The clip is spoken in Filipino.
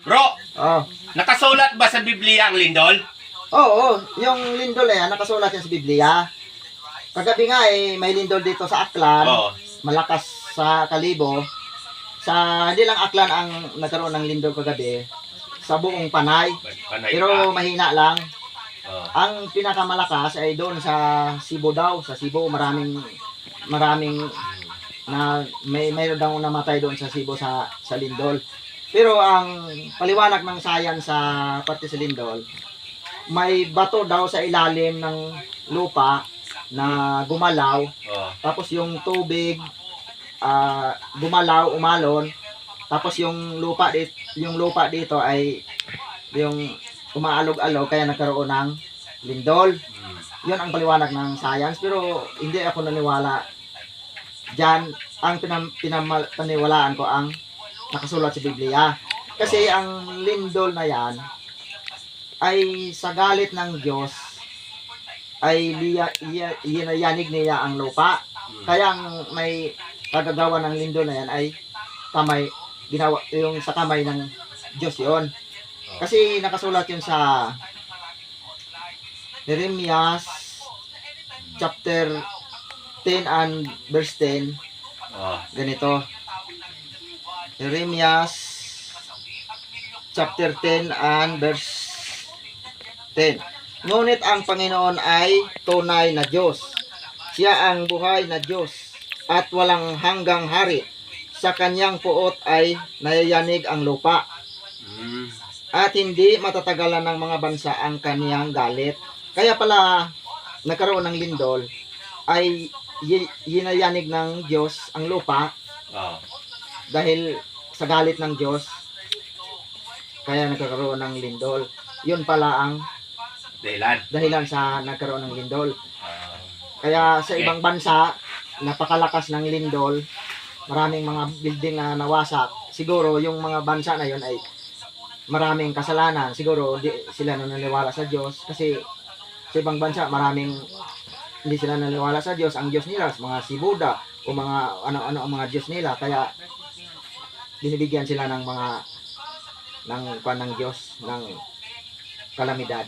Bro, Oh. nakasulat ba sa Biblia ang lindol? Oo, yung lindol eh, nakasulat yan sa Biblia. Kagabi nga eh, may lindol dito sa Aklan. Oo. Malakas sa Kalibo. Hindi lang Aklan ang nagkaroon ng lindol kagabi. Sa buong Panay. Panay Pero ka. mahina lang. Oo. Ang pinakamalakas ay doon sa Cebu daw. Sa Cebu, maraming na mayroon daw namatay doon sa Cebu sa lindol. Pero ang paliwanag ng science sa pati sa lindol, may bato daw sa ilalim ng lupa na gumalaw. Oo. Tapos yung tubig gumalaw, umalon. Tapos yung lupa dito ay yung umaalog-alog kaya nagkaroon ng lindol. Yun ang paliwanag ng science, pero hindi ako naniwala diyan. Ang paniwalaan ko ang nakasulat sa Biblia. Kasi ang lindol na yan ay sa galit ng Diyos ay yanig niya ang lupa. Kaya ang may kagagawa ng lindol na yan ay ginawa yung sa kamay ng Diyos yon. Kasi nakasulat yun sa Jeremias chapter 10 and verse 10. Ganito. Jeremias chapter 10 and verse 10. Ngunit ang Panginoon ay tunay na Diyos. Siya ang buhay na Diyos at walang hanggang hari. Sa kanyang puot ay nayayanig ang lupa. At hindi matatagalan ng mga bansa ang kaniyang galit. Kaya pala nagkaroon ng lindol ay yinayanig ng Diyos ang lupa dahil sa galit ng Diyos. Kaya nagkaroon ng lindol. Yun pala ang dahilan sa nagkaroon ng lindol. Kaya sa ibang bansa, napakalakas ng lindol, maraming mga building na nawasak. Siguro yung mga bansa na yun ay maraming kasalanan. Siguro hindi sila naniniwala sa Diyos kasi sa ibang bansa maraming hindi sila naniniwala sa Diyos. Ang Diyos nila, mga si Buddha o mga ano ang mga Diyos nila. Kaya binibigyan sila ng mga ng Diyos ng kalamidad.